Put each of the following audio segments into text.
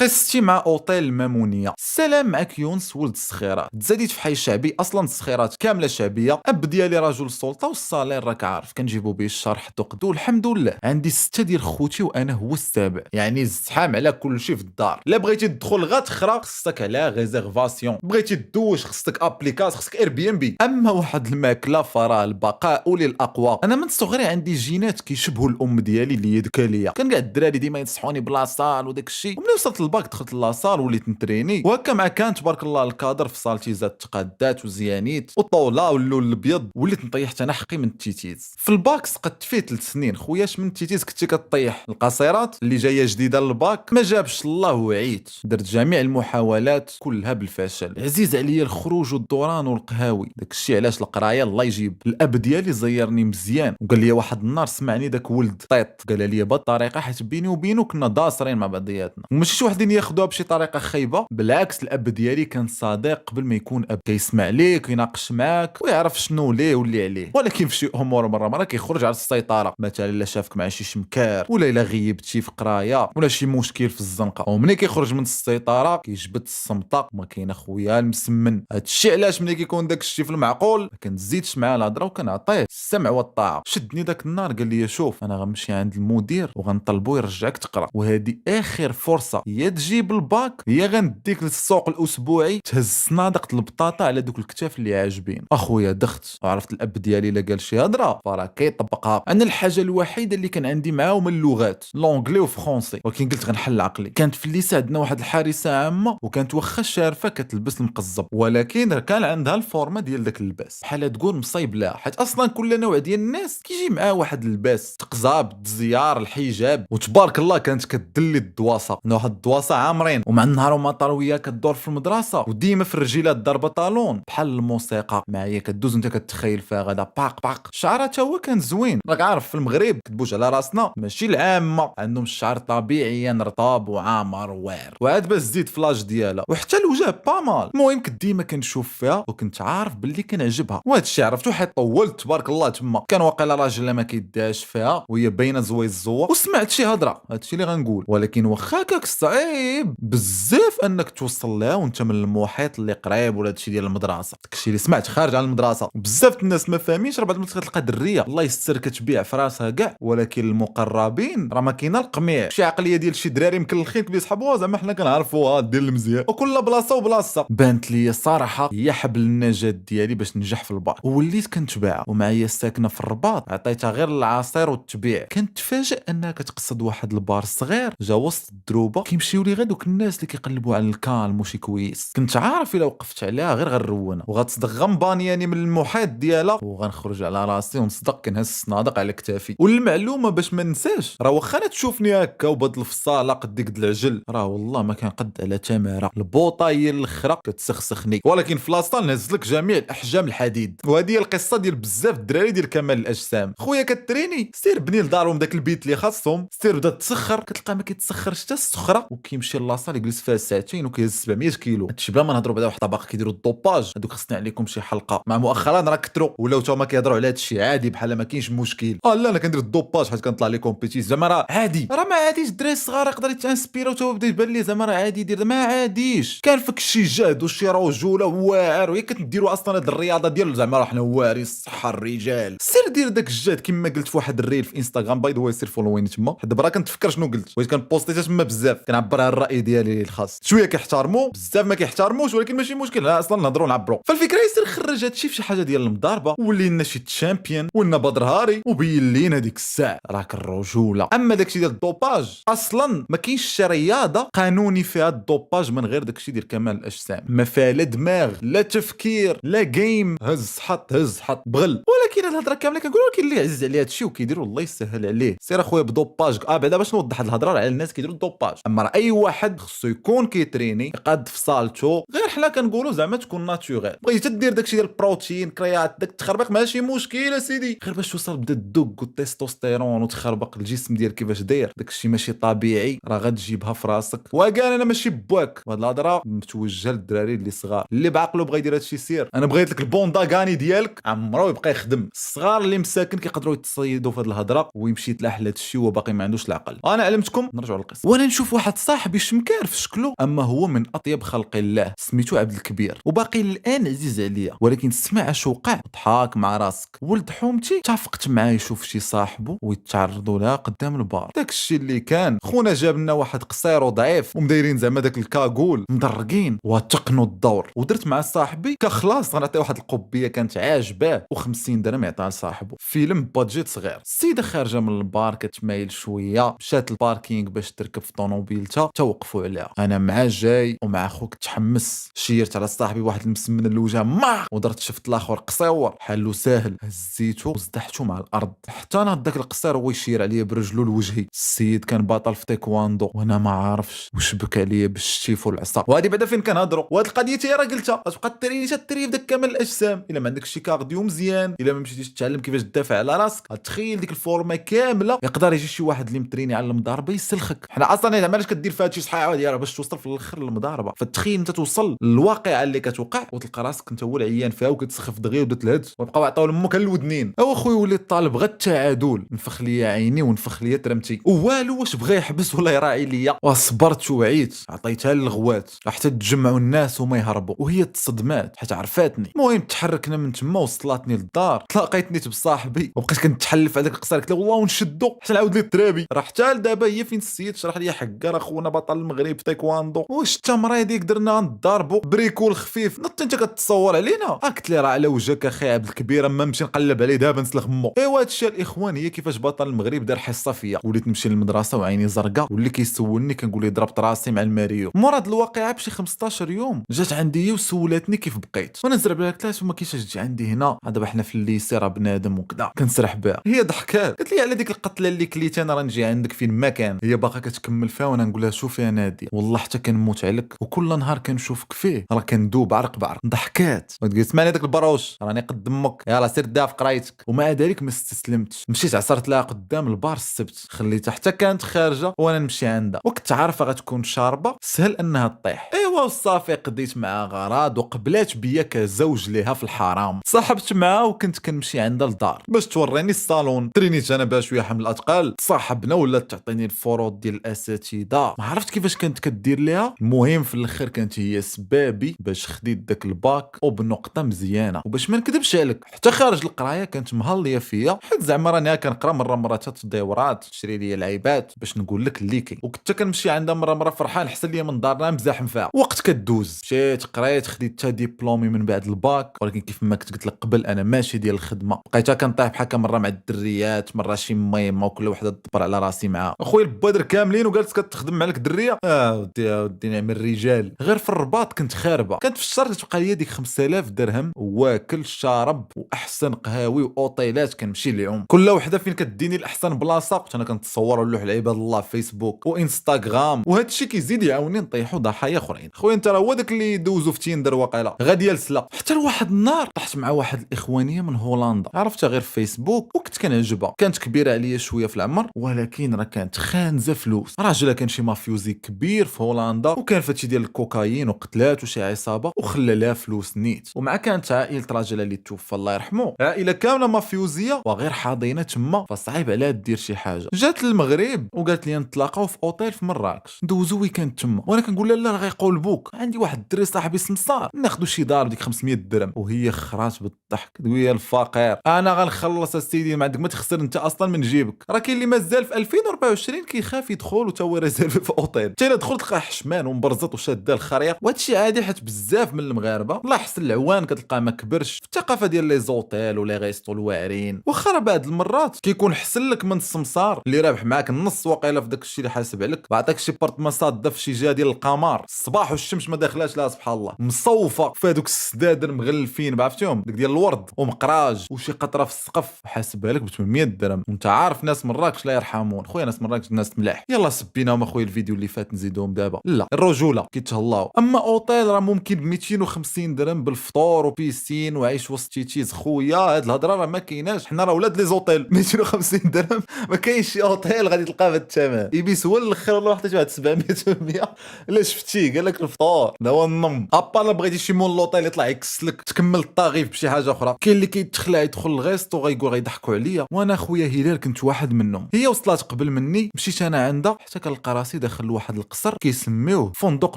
قصتي مع اوتيل المامونيه. السلام معك يونس ولد الصخيرات. تزاديت في حي شعبي، اصلا الصخيرات كامله شعبيه. اب ديالي رجل السلطه والصالير راك عارف كنجيبو به الشهر حتى قدو. الحمد لله عندي 6 ديال خوتي وانا هو السابع، يعني الزحام على كل شيء في الدار. لا بغيتي تدخل غا تخرا خصك على ريزيرفاسيون، بغيتي تدوش خصك ابليكاس، خصك اير بي ام بي. اما واحد الماكله فراه البقاء للاقوى. انا من صغري عندي جينات كيشبهوا الام ديالي اللي هي ذكاليه. كان كاع الدراري ديما ينصحوني بلاصال وداك الشيء، وملي وصلت للباك دخلت لاصال وليت نتريني. وهكا مع كان تبارك الله الكادر في صالتي زاد تقادات وزيانيت وطوله واللون الابيض، وليت نطيح انا حقي من التيتيز. في الباك سقطت فيه 3 سنين خوياش من التيتيز. كنتي كطيح القصيرات اللي جايه جديده للباك، ما جابش الله وعيت. درت جميع المحاولات كلها بالفشل. عزيز عليا الخروج والدوران والقهاوي، داك الشيء علاش القرايه الله يجيب. الاب ديالي زيرني مزيان وقال لي واحد النهار سمعني داك ولد طيط، قال لي بالطريقه حيت بيني وبينه كنا داصرين مع بعضياتنا، وماشي شي وحدين ياخذوها بشي طريقه خايبه. بالعكس الاب ديالي كان صديق قبل ما يكون اب، كيسمع ليك ويناقش معاك ويعرف شنو ليه واللي عليه. ولكن في شي امور مره كيخرج على السيطره، مثلا الا شافك مع شي شمكار ولا الا غيبتي في قرايه ولا شي مشكل في الزنقه، ومني كيخرج من السيطره كيجبد الصمته. ما كاين اخويا المسمن. هادشي علاش ملي كيكون داك الشيء في المعقول ما كنزيدش معاه الهضره وكنعطيه السمع والطاعه. شدني داك النهار قال لي شوف انا غنمشي عند المدير وغنطلبو يرجعك تقرا، وهذه اخر فرصه يا تجيب الباك يا غنديك للسوق الاسبوعي تهز صنادق البطاطا على دوك الكتاف اللي عاجبين. اخويا دخت وعرفت الاب ديالي الا قال شي هضره فراه كيطبقها. انا الحاجه الوحيده اللي كان عندي معاه هما اللغات لونجلي وفرونسي، ولكن قلت غنحل عقلي. كانت في الليسا عندنا واحد الحارسه عامه وكانت واخا شارفه كتلبس المقزب، ولكن كان عندها الفورمه ديال داك اللباس بحال تقول مصايب لها، حيت اصلا كل نوع ديال الناس كيجي معاه واحد اللباس تقزاب الدزيار الحجاب. وتبارك الله كانت كدلي الدواسه، واحد الدواسه عامرين، ومع النهار وما طرويه كدور في المدرسه وديما في الرجيلات ضربه طالون بحال الموسيقى معايا كدوز وانت كتخيل فيها غدا باق باق. شعرها تا هو كان زوين، راك عارف في المغرب كتبوج على راسنا ماشي العامه، عندهم الشعر طبيعيا رطاب وعامر واعر، وعاد باش زيد فلاش ديالها وحتى الوجه با مال. المهم كنت ديما كنشوف فيها وكنت عارف باللي كنعجبها، وهذا الشيء عرفتو حيت طولت تبارك الله تما. كان واقيلا راجل ما كيداش فيها وهي باينه زوي الزوه، وسمعت شي هضره هادشي اللي غنقول. ولكن واخا هكاك صعيب بزاف انك توصل لها وانت من المحيط اللي قريب ولا هادشي ديال المدرسه. داكشي اللي سمعت خارج على المدرسه بزاف الناس ما فاهمينش، راه بعد ما تلقى دريه الله يستر كتبيع في راسها كاع، ولكن المقربين راه ما كاينه القميع. شي عقليه ديال شي دراري مكلخين كيصحابوها زعما حنا كنعرفوها دير المزيان، وكل بلاصه وبلاصه. بانت لي الصراحه هي حبل النجاه ديالي باش ننجح في الباك، وليت كنتبعها. ومعايا ساكنه في الرباط عطيتها غير العصير والتبيع. كنتفاجئ انها كتقصد واحد البار صغير جا وسط الدروبه كيمشيو لي غير دوك الناس اللي كيقلبوا على الكالم وشي كويس. كنت عارف الا وقفت عليها غير غنرونا وغتصدق غنبانياني من المحيط ديالها وغنخرج على راسي ونصدق كنهز الصنادق على كتافي. والمعلومه باش ما ننساش راه واخا تشوفني هكا وبدل في الصاله قديك العجل، راه والله ما كنقد على تماره. البوطه هي الاخرى كتسخسخني، ولكن في لاصال نهز لك جميع الاحجام الحديد. وهذه هي القصه ديال بزاف الدراري ديال كمال الاجسام. خويا كتريني سير بني لدارهم داك البيت اللي خاصهم، سير بدا تسخر كتلقى ما كيتسخرش حتى السخره، وكيمشي لاصال يجلس فيها ساعتين وكيهز 700 كيلو. هادشي بلا ما نهضروا بعدا واحد الطبق كيديروا الدوباج. هذوك خصني عليكم شي حلقه مع مؤخرا راه كثروا ولاو تا هما كيهضروا على هادشي عادي بحال ما كاينش مشكل. لا انا كندير الدوباج حيت كنطلع لي كومبيتيس زعما راه عادي. راه ما عاديش الدراري الصغار يقدر يتانسبيرا وتا هو بدا يبان ليه زعما راه عادي يدير، ما عاديش. كان فيك شي جهد وشي رجوله واعر، وهي كتديروا اصلا هاد الرياضه ديال زعما راه حنا واعرين الصحه الرجال. سير دير داك الجهد كما قلت في واحد الريل في انستغرام باي ذا واي، سير فولوين تما حيت دابا كنتفكر شنو قلت، بغيت كنبوستي تما بزاف كنعبر على الراي ديالي الخاص. شويه كيحترموا بزاف ما كيحترموش، ولكن ماشي مشكل اصلا نهضروا نعبروا. فالفكره يصير خرج هادشي في شي حاجه ديال المضاربه ولي لنا شي تشامبيون ولنا بدر هاري وبين لينا ديك الساعه راك الرجوله. اما داكشي ديال الدوباج اصلا ما كاينش شي رياضه قانوني فيها الدوباج من غير داكشي ديال كمال الاجسام. ما فيها لا دماغ لا تفكير لا جيم، هز حط هز حط بغل. ولكن الهضره كامله كنقول لك اللي عزيز عليه هادشي وكيدير الله يسهل عليه سير اخويا بدوباج. بعدا باش نوضح هاد الهضره على الناس كيديروا الدوباج، اما راه اي واحد خصو يكون كيتريني يقاد في صالته، غير حنا كنقولوا زعما تكون ناتوريل. بغيتي تدير داكشي ديال البروتين كريات داك تخربق ماشي مشكل اسيدي، غير باش توصل بدا الدوك والتستوستيرون وتخربق الجسم ديال كيفاش داير داكشي ماشي طبيعي، راه غتجيبها في راسك. وكان انا ماشي بواك، وهاد الهضره متوجهه للدراري اللي صغار اللي بعقلو بغا يدير هادشي. سير انا بغيت لك البونداغاني ديالك عمرو يبقى يخدم. الصغار اللي مساكن كيقدروا يتصيدوا في هاد الهضره ويمشي يتلاح لهادشي وهو باقي ما عندوش العقل. انا علمتكم نرجعوا للقصه. وانا نشوف واحد صاحبي شمكار في شكله، اما هو من اطيب خلق الله، سميتو عبد الكبير وباقي الان عزيز عليا. ولكن تسمع اش وقع، ضحاك مع راسك. ولد حومتي اتفقت معاه يشوف شي صاحبه ويتعرضوا لها قدام البار. داك الشيء اللي كان، خونا جاب لنا واحد قصير وضعيف ومدايرين زعما داك الكاغول مدرقين وتقنوا الدور. ودرت مع صاحبي كخلاص غنعطي واحد القبيه كانت عاجباه و50 درهم يعطيها لصاحبه. فيلم بادجيت صغير. السيده خارجه من البار كتمايل شويه، مشات الباركينغ باش تركب في طوموبيلتها، توقفوا عليها. انا مع جاي ومع خوك تحمس، شيرت على صاحبي واحد المسمن الوجه ما ودرت شفت الاخر قصيور حلو ساهل، هزيتو وزدحتو مع الارض حتى انا داك القصير هو يشير عليا برجلو لوجهي. السيد كان باطل في تايكواندو وانا ما عارفش واش بك عليا بالشتيف والعصا. وهذه بعدا فين كنهضروا، وهاد القضيه تي راه قلتها غتبقى تريني في داك كامل الاجسام. الا ما عندكش شي كارديو مزيان، الا ما مشيتيش تتعلم كيفاش تدافع على راسك، تخيل ديك الفورمه كامله يقدر يجي شي واحد اللي متريني على المضاربه يسلخك. حنا اصلا علاش كدير فيها شي صحيحه ديالها باش توصل في الاخر للمضاربه. فتخيل انت توصل للواقعه اللي كتوقع وتلقى راسك انت هو العيان فيها وكتسخف دغيا ودات الهد وبقاو عطاو لامك الودنين. او اخويا وليت طالب غير التعادل، نفخ ليا عيني ونفخ ليا ترمتي والو. واش بغى يحبس ولا يراعي ليا؟ وصبرت وعيت عطيتها للغوات حتى تجمعوا الناس وما يهربوا، وهي تصدمات حيت عرفاتني. المهم تحركنا من تما وصلاتني للدار، تلاقيتني بصاحبي وبقيت كنتحلف على داك القصير. قلت له والله ونشدو حتى نعاود لي الترابي. راه حتى لدابا هي فين السيد شرح لي حكا راه خونا بطل المغرب في تايكواندو. واش التمره هذيك درنا نضربوا بريكول خفيف نط انت كتصور علينا؟ قلت لي راه على وجهك اخي عبد الكبير، اما نمشي نقلب عليه دابا نسلخ مو. ايوا هادشي الاخوان هي كيفاش بطل المغرب دار حصه فيا. وليت نمشي للمدرسه وعيني زرقاء، واللي كيسولني كنقول ليه ضربت راسي مع الماريو. مراد الواقعه بشي 15 يوم جات عندي هي وسولاتني كيف بقيت، وانا نزرب لها قلت لها ما كاينش تجي عندي هنا، دابا حنا في الليسي راه بنادم وكذا كنسرح بها. هي ضحكات قالت لي على ديك القتله اللي كليت انا راه نجي عندك فين ما كان. هي باقا كتكمل فيها وانا نقول لها شوفي يا ناديه والله حتى كنموت عليك وكل نهار كنشوفك فيه راه كندوب عرق بعرق. ضحكات وتقول سمعني داك البروش راني قد امك، يلاه سير داف قرايتك. ومع ذلك ما استسلمتش، مشيت عصرت لها قدام البار السبت، خليتها حتى كانت خارجه وانا نمشي عندها، وكنت عارفه غتكون شاربه سهل انها تطيح. ايوا وصافي قضيت معها غراض وقبلات بيا كزوج ليها في الحرام. صاحبت معها وكنت كنمشي عندها للدار باش توريني الصالون. ترينيت انا بها شويه حمل الاثقال، تصاحبنا ولات تعطيني الفروض ديال الاساتذه، ما عرفت كيفاش كانت كدير ليها. المهم في الاخر كانت هي سبابي باش خديت داك الباك وبنقطه مزيانه. وباش ما نكذبش عليك حتى خارج القرايه كانت مهليه فيا، حيت زعما راني كنقرا مره تديورات تشري لي العيبات باش نقول لك اللي كاين. وكنت كنمشي عندها مره فرحان حسن ليا من دارنا مزاحم فيها. وقت كدوز مشيت قريت خديت حتى ديبلومي من بعد الباك، ولكن كيف ما كنت قلت لك قبل انا ماشي ديال الخدمه. بقيت كنطيح بحال مره مع الدريات مره شي ميمه وكل وحده تدبر على راسي معاها. اخويا البوادر كاملين وقالت كتخدم مع لك دريه. ودي نعم الرجال. غير في الرباط كنت خاربه، كانت في الشهر كتبقى لي ديك 5000 درهم واكل شارب واحسن قهاوي واوطيلات كنمشي ليهم كل وحده فين كديني الاحسن بلاصه. كنت انا كنتصور ونلوح لعباد الله في فيسبوك وانستغرام، وهذا الشيء كيزيد يعاوني نطيحوا ضحايا اخرين. خويا انت راه هو داك اللي دوزو في تيندر واقيلا غادي يلسلا. حتى لواحد النهار طحت مع واحد الاخوانيه من هولندا، عرفتها غير في فيسبوك وكنت كنعجبها. كانت كبيره عليا شويه في العمر ولكن راه كانت خانزه فلوس. راجلها كان شي مافيوزي كبير في هولندا وكان فهادشي ديال الكوكايين وقتلات وشي عصابه وخلى لها فلوس نيت. ومع كانت عائله راجلها اللي توفى الله يرحمه عائله كامله مافيوزيه وغير حاضينه تما، فصعيب عليها دير شي حاجه. جات للمغرب وقالت لي نتلاقاو في اوتيل في مراكش ندوزو ويكاند تما. وانا كنقول لها لا راه غيقولبوك، عندي واحد الدري صاحبي سمسار ناخذوا شي دار بديك 500 درهم. وهي خرات بالضحك تقول يا الفقير انا غنخلص السيدي ما عندك ما تخسر انت اصلا من جيبك. راه كاين اللي مازال في 2024 كيخاف يدخل وتا هو ريزيرفي في اوتيل. حتى الا دخل تلقاه حشمان ومبرزط وشاد الخريق، وهادشي عادي حيت بزاف من المغاربه الله يحسن العوان كتلقاه ما كبرش في الثقافه ديال لي زوتيل ولا غيستو الواعرين. واخا راه بعض المرات كيكون حسن لك من السمسار اللي رابح معاك النص واقيلا في داك الشيء اللي حاسب عليك، بعطاك شي بارطمان صاده في شي جهه ديال القمر الصباح والشمس ما داخلاش لها سبحان الله، مصوفه في هذوك السداد مغلفين عرفتيهم ديك ديال الورد ومقراج وشي قطره في السقف حاسبها لك ب 800 درهم. وانت عارف ناس مراكش لا يرحمون خويا، ناس مراكش ناس ملاح. يلا سبيناهم اخويا الفيديو اللي فات نزيدوهم دابا لا الرجوله كيتهلاو. اما اوتيل راه ممكن ب 250 درهم بالفطور وبيسين وعيش وسط تيتيز. خويا هاد الهضره راه ما كايناش، حنا راه ولاد لي زوتيل 250 درهم ما كاينش شي اوتيل غادي تلقاه بهاد الثمن. يبيس هو الاخر والله حطيت واحد 700 800 الا شفتيه قال لك داك الفطور هذا هو النم. ابا بغيتي شي مول لوطيل يطلع يكسلك تكمل الطاغيف بشي حاجه اخرى. كاين اللي كيتخلع يدخل الغيسطو غيقول غيضحكوا عليا، وانا خويا هلال كنت واحد منهم. هي وصلت قبل مني، مشيت انا عندها حتى كنلقى راسي داخل لواحد القصر كيسميوه فندق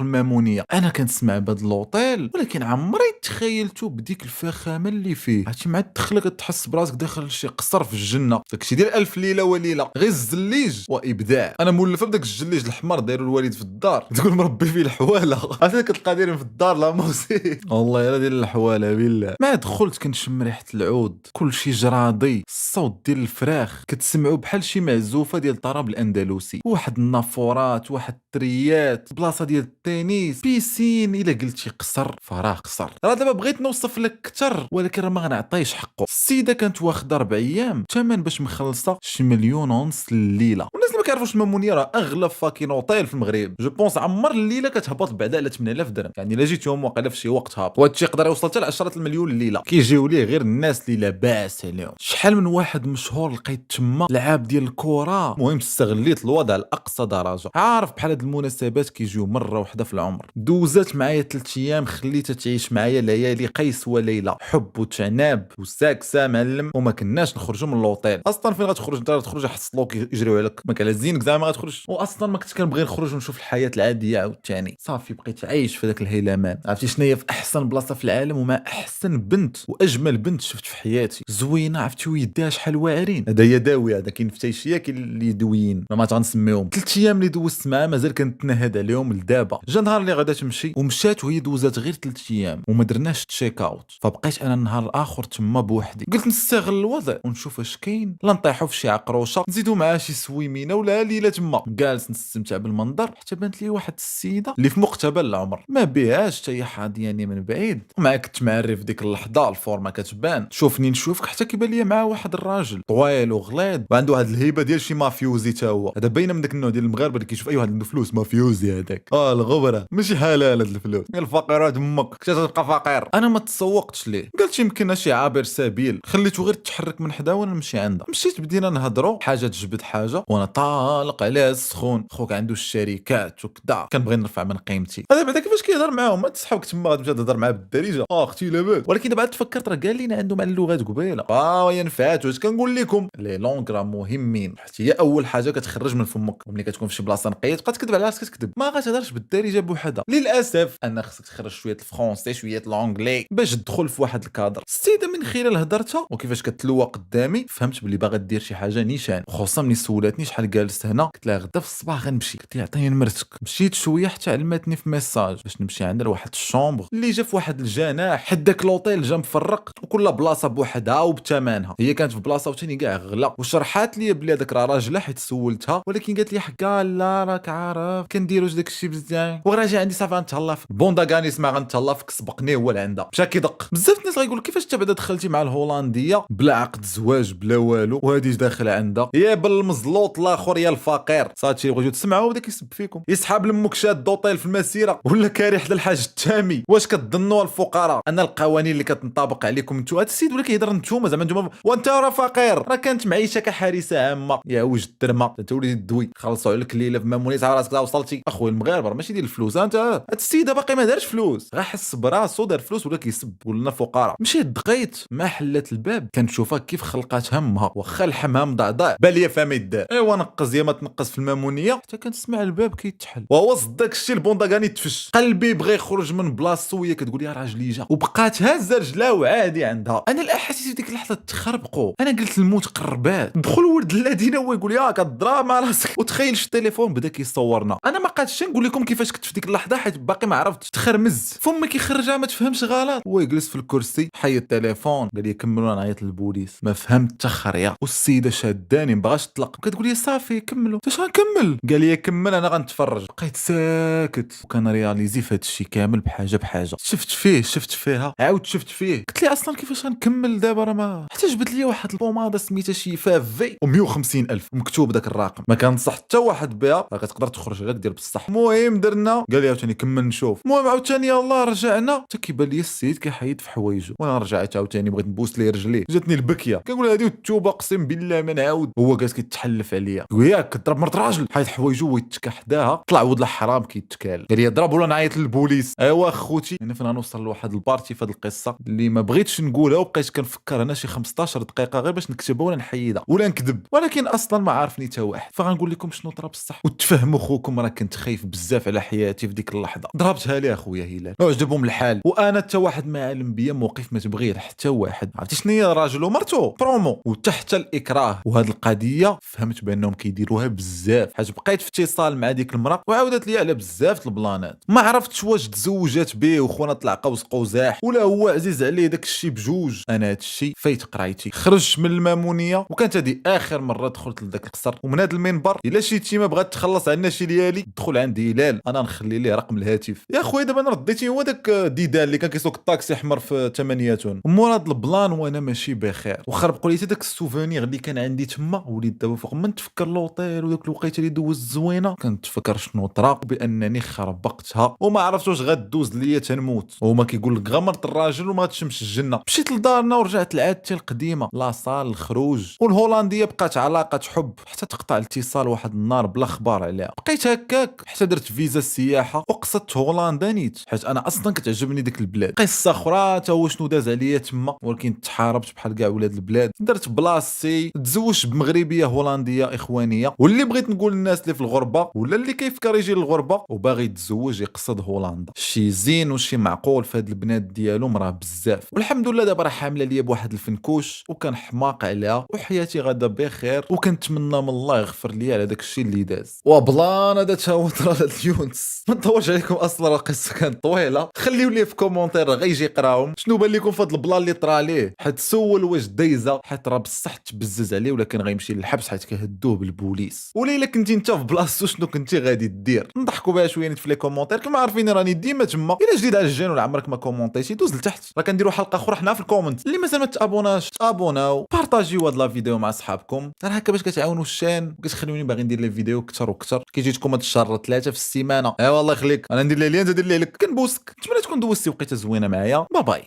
المامونيه. انا كنسمع بهذا اللوطيل ولكن عمري تخيلته بديك الفخامه اللي فيه. هادشي مع الدخله كتحس براسك داخل شي قصر في الجنه. داكشي ديال الف ليله وليله، غير الزليج وابداع. انا مولفه بداك الجليج الحمر دايرو الوالد في الدار، تقول مربي فيه الحواله. عرفتي كتلقى دايرين في الدار لا موسي والله الا ديال الحواله بالله. ما دخلت كنشم ريحه العود، كلشي جرادي، الصوت ديال الفراخ كتسمعوا بحال شي معزوفه ديال الطرب الاندلسي، واحد النافورات، واحد التريات، بلاصه ديال التنس، بيسين. الا قلتي قصر فراغ قصر. راه دابا بغيت نوصف لك كثر ولكن راه ما غنعطيش حقه. السيده كانت واخده 4 ايام ثمن باش مخلصه شي 1.5 مليون الليله. والناس اللي ما كيعرفوش المامونيه راه اغلى فاكين اوتيل في المغرب. جو بونس عمر الليله كتهبط بعدا على 8000 درهم، يعني الا جيتيهم واقيلا في شي وقت هابط، وهادشي يقدر يوصل حتى ل 10 المليون الليله. كيجيو ليه غير الناس اللي لاباس عليهم. شحال من واحد مشهور لقيت تما لعاب ديال الكره. المهم استغليت الوضع لاقصى درجه. عارف بحال هاد المناسبات كيجيو مره واحده في العمر. دوزات معايا 3 ايام، خليتها تعيش معايا ليالي قيس وليلى، حب وتعناب وساكسه معلم. وما كناش نخرجوا من اللوطيل. اصلا فين غتخرج انت؟ غتخرج يحصلوك يجريو عليك، ما على زينك زعما غتخرج. واصلا ما كنت كنبغي نخرج ونشوف الحياه العاديه عاوتاني. صافي بقيت عايش في ذاك الهيلمان. عرفتي شنو هي في احسن بلاصه في العالم وما احسن بنت واجمل بنت شفت في حياتي. زوينه، عرفتي ويديها شحال واعرين. هذا يداوي، هذا كاين فتيشيه كاين اللي دويين ما غنسميهم. 3 ايام اللي دوزت معاه مازال كنتنهد عليهم لدابا. جا نهار اللي غادا تمشي ومشات وهي دوزات غير 3 ايام وما درناش تشيك اوت. فبقيت انا النهار الاخر تما بوحدي. قلت نستغل الوضع ونشوف اش كاين، لا نطيحوا في شي عقروشه نزيدوا معاه شي سويمينه ولا ليله تما. جالس نستمتع بالمنظر حتى بانت لي واحد السيده اللي في مقتبل العمر، ما بيهاش حتى هي حاضياني من بعيد. ومع كنت معرف ديك اللحظه الفورمه كتبان، تشوفني نشوفك حتى كيبان لي معاه واحد الراجل طويل وغليظ وعنده واحد الهيبه ديال شي مافيوزي تا هو. هذا باينه من داك النوع ديال المغاربه اللي كيشوف اي واحد عنده فلوس مافيوزي. هذاك الغبره ماشي حلال هاد الفلوس. الفقيرات امك كنت تبقى فقير. انا ما تسوقتش ليه، قلت يمكن شي عابر سبيل. خليته غير تحرك من حدا وانا نمشي عندها. مشيت بدينا نهضروا، حاجه تجبد حاجه وانا طالق عليها السخون. خوك عنده الشركات وكذا، كنبغي نرفع من قيمتي. هذا بعدا كيفاش كيهضر معاهم؟ ما تسحبك تما غتمشي تهضر معاه بالدارجه. اختي لاباس. ولكن دابا تفكرت راه قال لينا عندهم على اللغات قبيله. ينفعات. واش كنقول لكم لي لونغ راه مهمين، حتى هي اول حاجه كتخرج من فمك. ملي كتكون في شي بلاصه نقيه تبقى تكذب على راسك، كتكذب ما غاتهضرش بالدارجه بوحدها. للاسف انا خصك تخرج شويه الفرونسي شويه الانجلي باش تدخل في واحد الكادر. السيده من خلال هضرتها وكيفاش كتلوى قدامي فهمت بلي باغا دير شي حاجه نيشان. خصوصا ملي سولاتني شحال جالست هنا، قلت لها غدا في الصباح غنمشي. قلت لها عطيني نمرتك. مشيت شويه حتى علمتني في ميساج باش نمشي عندها لواحد الشومبر اللي جا في واحد الجناح حد داك لوطيل جا مفرق، وكل بلاصه بوحدها وبثمنها. هي كانت في بلاصه وثاني كاع غلا. وشرحات لي بلي هذاك راه راجلها حيت سولتها، ولكن قالت لي حكا لا راك عارف كنديروش داك الشيء بزاف وراجع عندي صافي غنتهلا فيك. بوندا كاني سمع غنتهلا فيك، سبقني هو لعندها مشى كيدق. بزاف الناس غايقول كيفاش انت بعدا دخلتي مع الهولنديه بلا عقد زواج بلا والو وهادي داخله عندها. يا بالمزلوط الاخر يا الفقير. صاتي بغيتو تسمعوا بدا كيسب فيكم. يسحب لمك شاد دوطيل في المسيره ولا كاري حدا الحاج التامي. واش كتظنوا الفقراء ان القوانين اللي كتنطبق عليكم نتوما؟ هاد السيد ولا كيهضر نتوما زعما نتوما وانت راه فقير. راه كانت معيشه كحارسه عامه يا وجه الدرمه. انت وليدي الدوي خلصوا عليك الليله في مامونيه على راسك وصلتي. اخويا المغاربه ماشي ديال الفلوس. انت هاد السيده باقي ما دارش فلوس، غا حس براسو دار فلوس ولا كيسب ولنا فقراء. مشيت دقيت ما حلت الباب كنشوفها كيف خلقات همها واخا لحمها مضعضع بالي فما يدار. ايوا نقز يا ما تنقز في المامونيه حتى كنسمع الباب كيتحل وهو صد داك الشيء. البونداغاني تفش قلبي بغى يخرج من بلاصتو وهي كتقول يا راجلي جا وبقات هازه رجلها وعادي عندها. انا الاحاسيس في ديك اللحظه تخربقوا. انا قلت الموت قربات. دخل ولد الذين هو يقول يا كضرب مع راسك. وتخيل التليفون بدا كيصورنا. انا ما قادش نقول لكم كيفاش كنت في ديك اللحظه حيت باقي ما عرفتش. تخرمز فمي كيخرجها ما تفهمش غلط. هو يجلس في الكرسي حي التليفون قال لي كملوا. نعيط للبوليس ما فهمت حتى خريه. والسيده شاداني ما بغاش تطلق كتقول لي صافي كملوا. اش غنكمل؟ قال لي كمل انا غنتفرج. بقيت ساكت وكان رياليزي في هذا الشيء كامل بحاجه بحاجه. شفت فيه شفت فيها عاود شفت فيه. قلت لي اصلا كيفاش غنكمل دابا؟ راه ما حتى جبت لي واحد البوماده سميتها شفاف في و150 الف مكتوب داك الرقم. ما كنصح حتى واحد بها راه كتقدر تخرج غير دير بصح. المهم درنا قال لي عاوتاني كمل نشوف. المهم عاوتاني يلاه رجعنا حتى كيبان لي السيد كيحيد في حوايجو. وانا رجعت عاوتاني بغيت نبوس ليه رجليه جاتني البكيه. كنقول هذه التوبه اقسم بالله ما نعاود. هو جالس كيتحلف عليا وياك كضرب مرت راجل حيد حوايجو ويتكا حداها. طلع ولد الحرام كيتكال قال لي ضرب ولا نعيط للبوليس. ايوا خوتي انا فين غنوصل لواحد البارتي في هذه القصه اللي ما بغيتش نقولها وبقيت كنفكر انا شي 15 دقيقه غير باش نكتبها ولا نحيدها ولا نكذب، ولكن اصلا ما عارفني حتى واحد. فغنقول لكم شنو طرا بصح وتفهموا خوكم، راه كنت خايف بزاف على حياتي في ديك اللحظه. ضربتها ليه اخويا هلال، ما عجبهم الحال، وانا حتى واحد ما علم بيا موقف ما تبغيه حتى واحد. عرفتي شنو هي راجل ومرته برومو وتحت الاكراه. وهاد القضيه فهمت بانهم كيديروها بزاف، حيت بقيت في اتصال مع ديك المراه وعاودت لي على بزاف البلانات. ما عرفتش واش تزوجات به وخونا طلع قوس قزاح ولا هو عزيز عليه داك الشيء بجوج. انا هاد الشيء فايت قرايتي. خرجت من المامونيه وكانت هذه اخر مره دخلت لذاك القصر، ومن هذا المنبر الا شي تيمه بغات تخلص على الناشي ديالي دخل عند هلال، انا نخلي ليه رقم الهاتف. يا خويا دابا انا رديتي هو داك ديدان اللي كان كيسوق الطاكسي احمر في ثمانياتون. مور هاد البلان وانا ماشي بخير، وخربقوا لي داك السوفونير اللي كان عندي تما. وليت دابا فوق ما نتفكر لوطيل وداك الوقيته اللي دوز زوينه كنتفكر شنو طرا بانني خربقتها وما عرفت واش غدوز ليا تنموت. وهما كيقول لك غمرت الراجل وما تشمش الجنه. مشيت لدارنا ورجعت لعادتي القديمه، لا صال الخروج. والهولنديه بقات علاقه حب حتى تقطع الاتصال واحد النهار بلا خبار عليها. بقيت هكاك حتى درت فيزا السياحه وقصدت هولندا نيت، حيت انا اصلا كتعجبني ديك البلاد. قصه اخرى تا هو شنو داز عليا تما، ولكن تحاربت بحال كاع ولاد البلاد. درت بلاصتي، تزوجت بمغربيه هولنديه اخوانيه. واللي بغيت نقول للناس اللي في الغربه ولا اللي كيفكر يجي للغربه وباغي يتزوج يقصد هولندا، شي زين وشي معقول في هاد البنات ديالهم راه بزاف. والحمد لله دابا راه حامله ليا بواحد الفنكوش وكان حماق عليها، وحياتي غادا بخير، وكنتمنى من الله يغفر لي على داك الشيء اللي داز. وبلان هذا تا هو طرا اليونس. ما نطولش عليكم اصلا القصه كانت طويله، خليو لي في كومونتير غيجي يقراهم شنو بان لكم في هذا البلان اللي طرا ليه، حيت سول واش دايزه، حيت راه بصح تبزز عليه ولا كان غيمشي للحبس حيت كيهدوه بالبوليس. وليلا كنتي انت في بلاصتو شنو كنتي غادي دير؟ نضحكوا بها شويه في لي كومونتير كما عارفين راني ديما تما. الا جديد على الجان ولا عمرك ما كومونتيتي دوز لتحت، راه كنديروا حلقه اخرى حنا في الكومنت. اللي مازال ما تابوناش تابوناو، بارطاجيو هاد لا فيديو مع صحابكم، راه هكا باش كتعاونوا الشان وكتخليوني باغي ندير لي فيديو اكثر واكثر. كيجيتكم هاد الشهر 3 في السيمانه. ايوا الله يخليك، انا ندير لي انت دير لي لك، كنبوسك. نتمنى تكون دوزتي وقيته زوينه معايا. باي باي.